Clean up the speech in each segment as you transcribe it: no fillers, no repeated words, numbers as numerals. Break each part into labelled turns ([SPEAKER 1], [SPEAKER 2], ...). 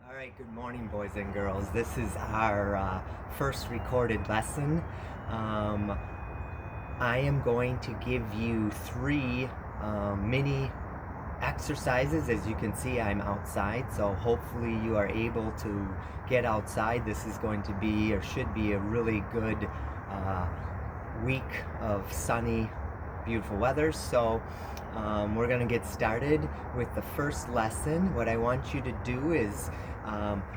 [SPEAKER 1] All right, good morning, boys and girls. This is our first recorded lesson. I am going to give you three mini exercises. As you can see, I'm outside, so hopefully you are able to get outside. This is going to be, or should be, a really good week of sunny, beautiful weather. So we're going to get started with the first lesson. What I want you to do is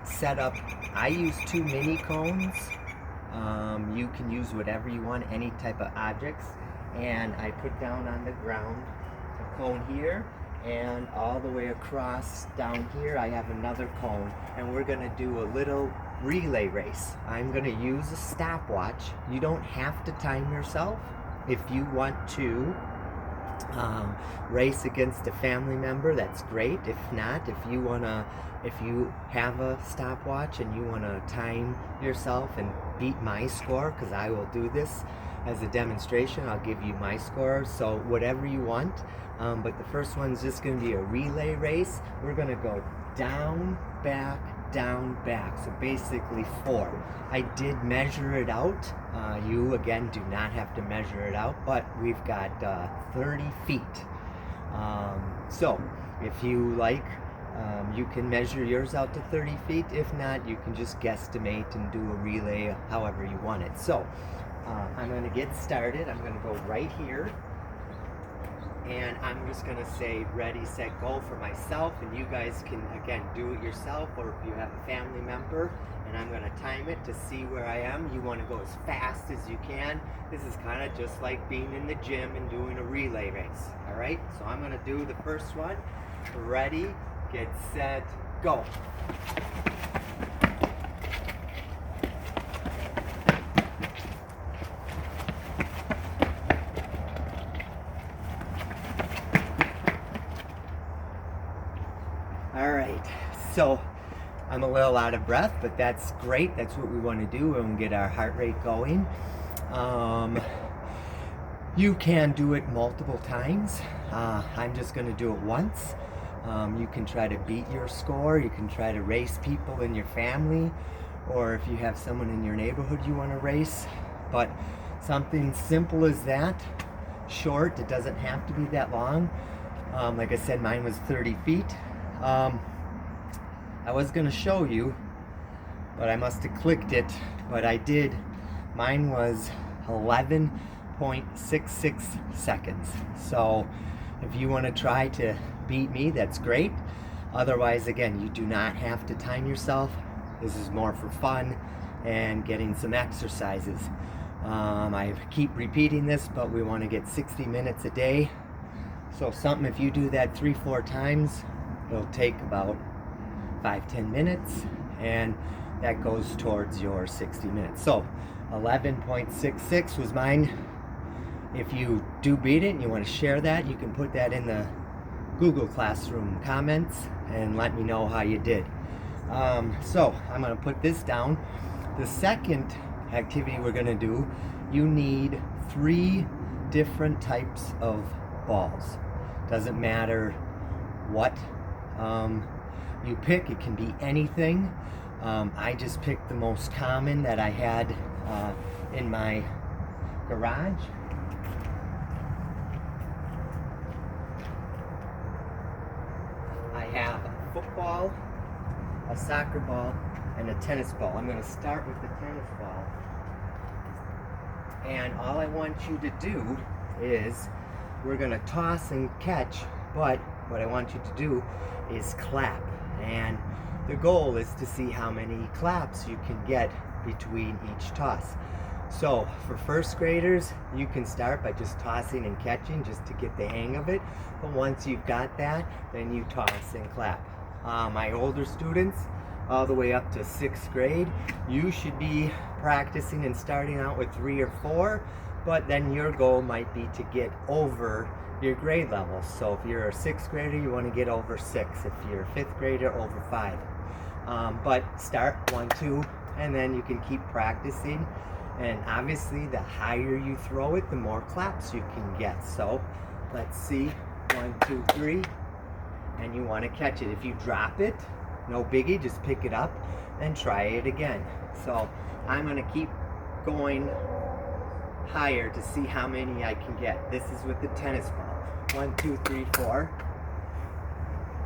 [SPEAKER 1] set up, I use 2 mini cones. You can use whatever you want, any type of objects. And I put down on the ground a cone here, and all the way across down here I have another cone, and we're going to do a little relay race. I'm going to use a stopwatch. You don't have to time yourself. If you want to race against a family member, that's great. If not, if you have a stopwatch and you want to time yourself and beat my score, because I will do this as a demonstration, I'll give you my score, so whatever you want. But the first one's just going to be a relay race. We're going to go down, back, down, back, so basically 4. I did measure it out. You again do not have to measure it out, but we've got 30 feet. So if you like, you can measure yours out to 30 feet. If not, you can just guesstimate and do a relay however you want it. So I'm going to get started. I'm going to go right here, and I'm just going to say ready, set, go for myself, and you guys can again do it yourself, or if you have a family member, and I'm going to time it to see where I am. You want to go as fast as you can. This is kind of just like being in the gym and doing a relay race. All right, so I'm going to do the first one. Ready, get set, go. All right, so I'm a little out of breath, but that's great. That's what we want to do and get our heart rate going. You can do it multiple times. I'm just going to do it once. You can try to beat your score. You can try to race people in your family, or if you have someone in your neighborhood you want to race. But something simple as that, short. It doesn't have to be that long. Like I said, mine was 30 feet. I was going to show you, but I must have clicked it, but I did. Mine was 11.66 seconds. So if you want to try to beat me, that's great. Otherwise, again, you do not have to time yourself. This is more for fun and getting some exercises. I keep repeating this, but we want to get 60 minutes a day. So something, if you do that 3-4 times, it'll take about 5-10 minutes, and that goes towards your 60 minutes. So 11.66 was mine. If you do beat it and you want to share that, you can put that in the Google Classroom comments and let me know how you did. So I'm going to put this down. The second activity we're going to do, you need 3 different types of balls. Doesn't matter what you pick, it can be anything. I just picked the most common that I had in my garage. I have a football, a soccer ball, and a tennis ball. I'm going to start with the tennis ball. And all I want you to do is, we're going to toss and catch, but what I want you to do is clap. And the goal is to see how many claps you can get between each toss. So for first graders, you can start by just tossing and catching just to get the hang of it. But once you've got that, then you toss and clap. My older students, all the way up to 6th grade, you should be practicing and starting out with 3 or 4, but then your goal might be to get over your grade level. So if you're a 6th grader, you want to get over 6. If you're a 5th grader, over 5. But start 1, 2, and then you can keep practicing. And obviously, the higher you throw it, the more claps you can get. So let's see, 1, 2, 3, and you want to catch it. If you drop it, no biggie, just pick it up and try it again. So I'm gonna keep going higher to see how many I can get. This is with the tennis ball. 1, 2, 3, 4.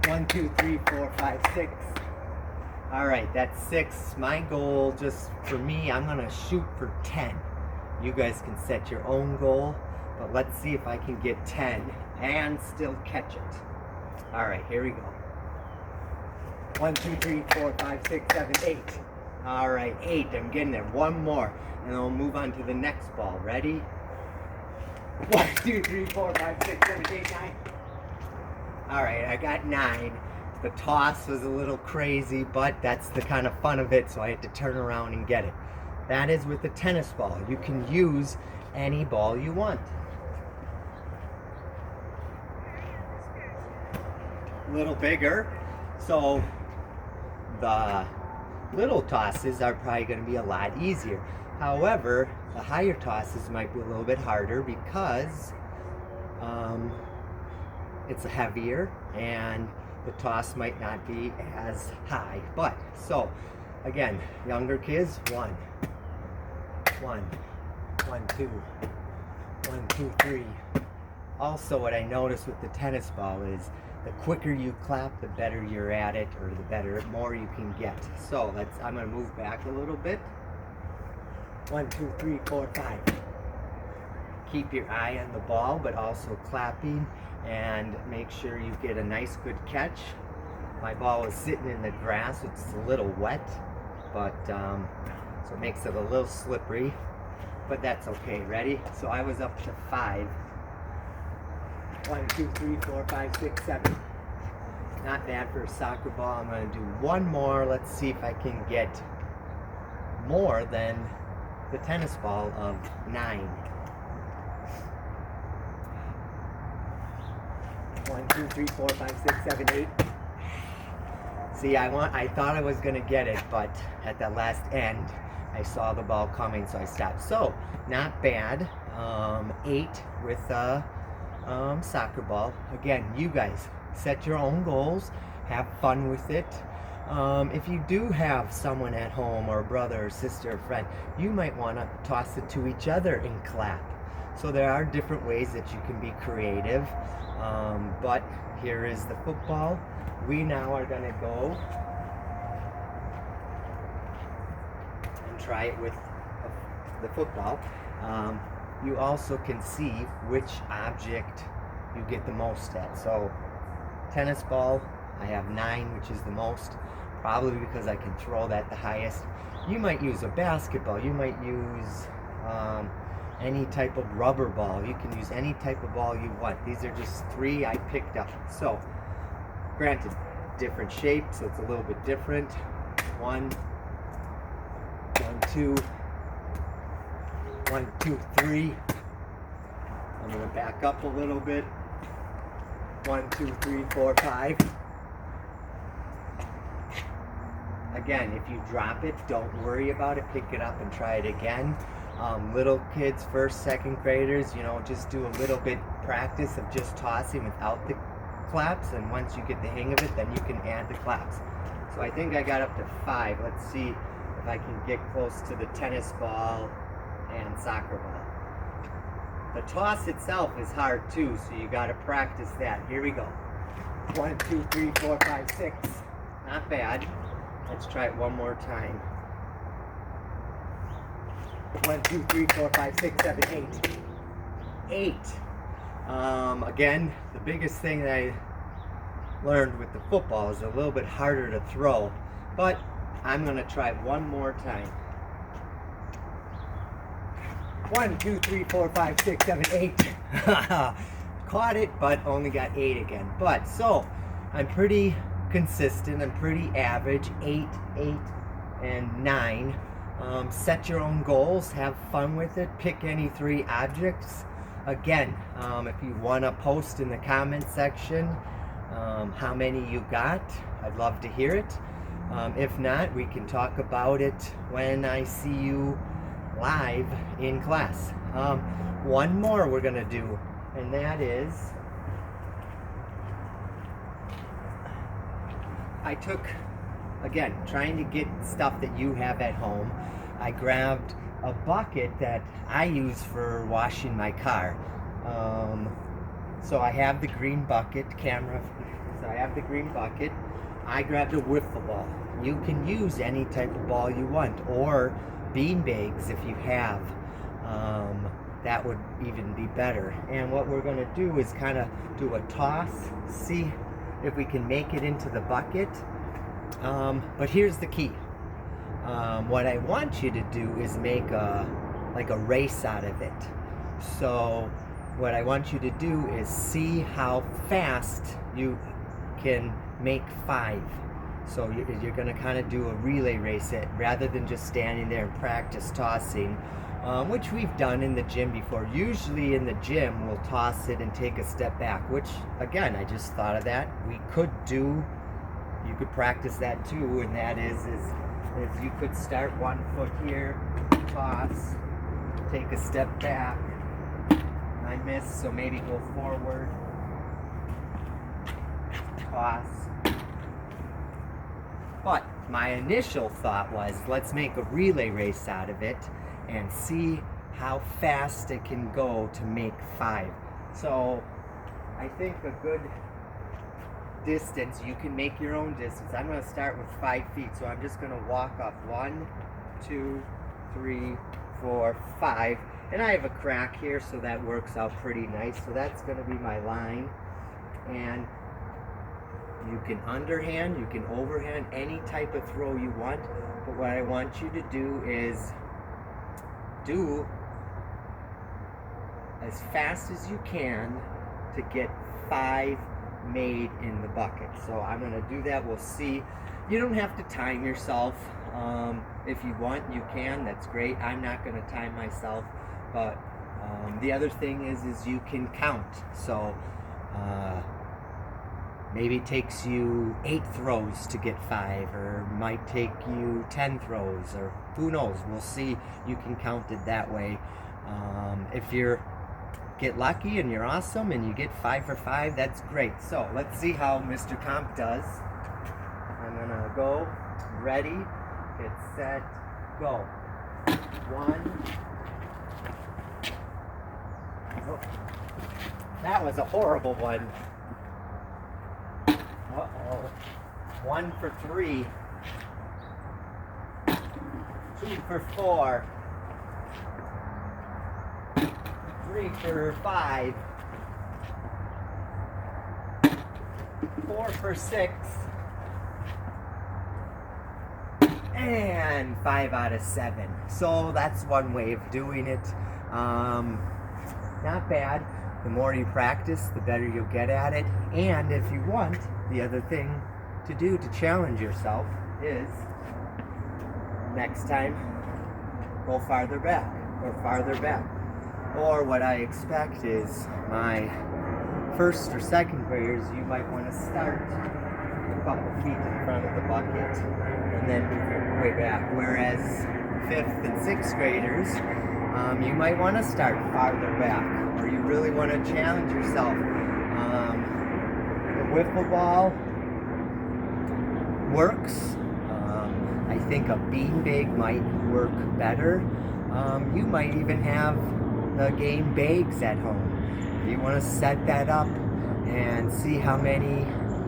[SPEAKER 1] 1, 2, 3, 4, 5, 6. All right, that's 6. My goal, just for me, I'm gonna shoot for 10. You guys can set your own goal, but let's see if I can get 10 and still catch it. All right, here we go. 1, 2, 3, 4, 5, 6, 7, 8. All right, 8. I'm getting there. One more, and then we'll move on to the next ball. Ready? 1, 2, 3, 4, 5, 6, 7, 8, 9. All right, I got 9. The toss was a little crazy, but that's the kind of fun of it, so I had to turn around and get it. That is with the tennis ball. You can use any ball you want. A little bigger, so the little tosses are probably going to be a lot easier. However, the higher tosses might be a little bit harder because it's heavier and the toss might not be as high. But so again, younger kids, 1, 1, 1, 2, 1, 2, 3. Also, what I noticed with the tennis ball is the quicker you clap, the better you're at it, or the more you can get. So I'm gonna move back a little bit. 1, 2, 3, 4, 5. Keep your eye on the ball, but also clapping, and make sure you get a nice good catch. My ball is sitting in the grass, it's a little wet, but so it makes it a little slippery, but that's okay. Ready? So I was up to 5. 1, 2, 3, 4, 5, 6, 7. Not bad for a soccer ball. I'm going to do one more. Let's see if I can get more than the tennis ball of 9. 1, 2, 3, 4, 5, 6, 7, 8. See, I thought I was going to get it, but at the last end, I saw the ball coming, so I stopped. So, not bad. 8 with soccer ball. Again, you guys set your own goals, have fun with it. If you do have someone at home, or a brother or sister or friend, you might want to toss it to each other and clap. So there are different ways that you can be creative, but here is the football. We now are going to go and try it with the football. You also can see which object you get the most at. So tennis ball, I have 9, which is the most, probably because I can throw that the highest. You might use a basketball, you might use any type of rubber ball, you can use any type of ball you want. These are just 3 I picked up. So granted, different shape, so it's a little bit different. 1, 2, 1, 2, 3. I'm going to back up a little bit. 1, 2, 3, 4, 5. Again, if you drop it, don't worry about it. Pick it up and try it again. Little kids, first, second graders, just do a little bit practice of just tossing without the claps, and once you get the hang of it, then you can add the claps. So I think I got up to 5. Let's see if I can get close to the tennis ball and soccer ball. The toss itself is hard too, so you got to practice that. Here we go. 1, 2, 3, 4, 5, 6. Not bad. Let's try it one more time. 1, 2, 3, 4, 5, 6, 7, 8. 8. Again, the biggest thing that I learned with the football is a little bit harder to throw, but I'm going to try one more time. 1, 2, 3, 4, 5, 6, 7, 8. Caught it, but only got 8 again. But so I'm pretty consistent. I'm pretty average. 8, 8, and 9. Set your own goals. Have fun with it. Pick any 3 objects. Again, if you want to post in the comment section how many you got, I'd love to hear it. If not, we can talk about it when I see you live in class. One more we're going to do, and that is, I took again, trying to get stuff that you have at home. I grabbed a bucket that I use for washing my car. So I have the green bucket camera. So I have the green bucket. I grabbed a wiffle ball. You can use any type of ball you want, or bean bags if you have. That would even be better. And what we're going to do is kind of do a toss, see if we can make it into the bucket. But here's the key. What I want you to do is make a race out of it. So what I want you to do is see how fast you can make 5. So you're going to kind of do a relay race it rather than just standing there and practice tossing, which we've done in the gym before. Usually in the gym we'll toss it and take a step back, which again, I just thought of that. You could practice that too, and that is you could start 1 foot here, toss, take a step back. I missed, so maybe go forward, toss. But my initial thought was, let's make a relay race out of it and see how fast it can go to make 5. So I think a good distance, you can make your own distance. I'm going to start with 5 feet, so I'm just going to walk up 1, 2, 3, 4, 5, and I have a crack here, so that works out pretty nice. So that's going to be my line, and you can underhand, you can overhand, any type of throw you want. But what I want you to do is do as fast as you can to get 5 made in the bucket. So I'm going to do that. We'll see. You don't have to time yourself. If you want, you can. That's great. I'm not going to time myself. But the other thing is you can count. So maybe it takes you 8 throws to get 5, or might take you 10 throws, or who knows. We'll see. You can count it that way. If you're get lucky and you're awesome and you get 5 for 5, that's great. So let's see how Mr. Comp does. I'm gonna go, ready, get set, go. 1. Oh, that was a horrible one. Uh-oh. 1 for 3. 2 for 4. 3 for 5. 4 for 6. And 5 out of 7. So that's one way of doing it. Not bad. The more you practice, the better you'll get at it. And if you want, the other thing to do to challenge yourself is next time, go farther back or farther back. Or what I expect is my first or second graders, you might want to start a couple feet in front of the bucket and then move your way back. Whereas 5th and 6th graders, you might want to start farther back, or you really want to challenge yourself. The wiffle ball works. I think a beanbag might work better. You might even have the game bags at home. You want to set that up and see how many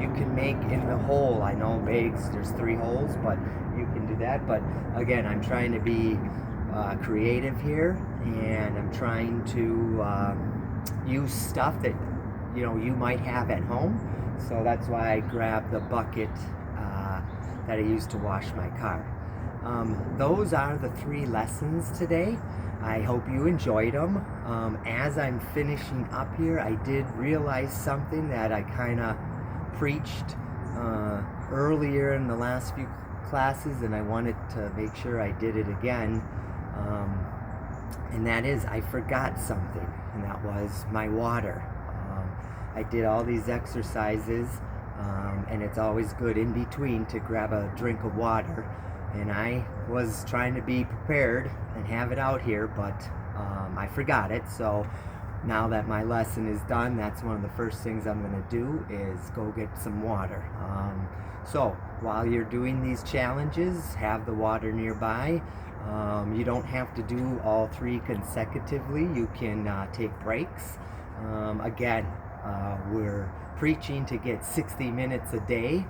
[SPEAKER 1] you can make in the hole. I know bags, there's 3 holes, but you can do that. But again, I'm trying to be creative here, and I'm trying to use stuff that you might have at home. So that's why I grabbed the bucket that I used to wash my car. Those are the 3 lessons today. I hope you enjoyed them. As I'm finishing up here, I did realize something that I kind of preached earlier in the last few classes, and I wanted to make sure I did it again. And that is, I forgot something, and that was my water. I did all these exercises, and it's always good in between to grab a drink of water. And I was trying to be prepared and have it out here, but I forgot it. So now that my lesson is done, that's one of the first things I'm going to do is go get some water. So while you're doing these challenges, have the water nearby. You don't have to do all 3 consecutively. You can take breaks. Again, we're preaching to get 60 minutes a day.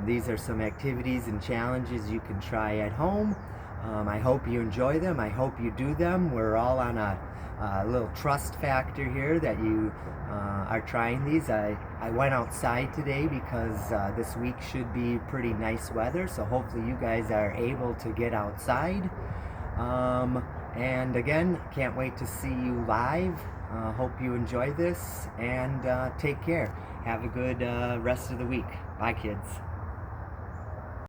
[SPEAKER 1] These are some activities and challenges you can try at home. I hope you enjoy them. I hope you do them. We're all on a little trust factor here that you are trying these. I went outside today because this week should be pretty nice weather, so hopefully you guys are able to get outside. And again, can't wait to see you live. Hope you enjoy this, and take care. Have a good rest of the week. Bye, kids.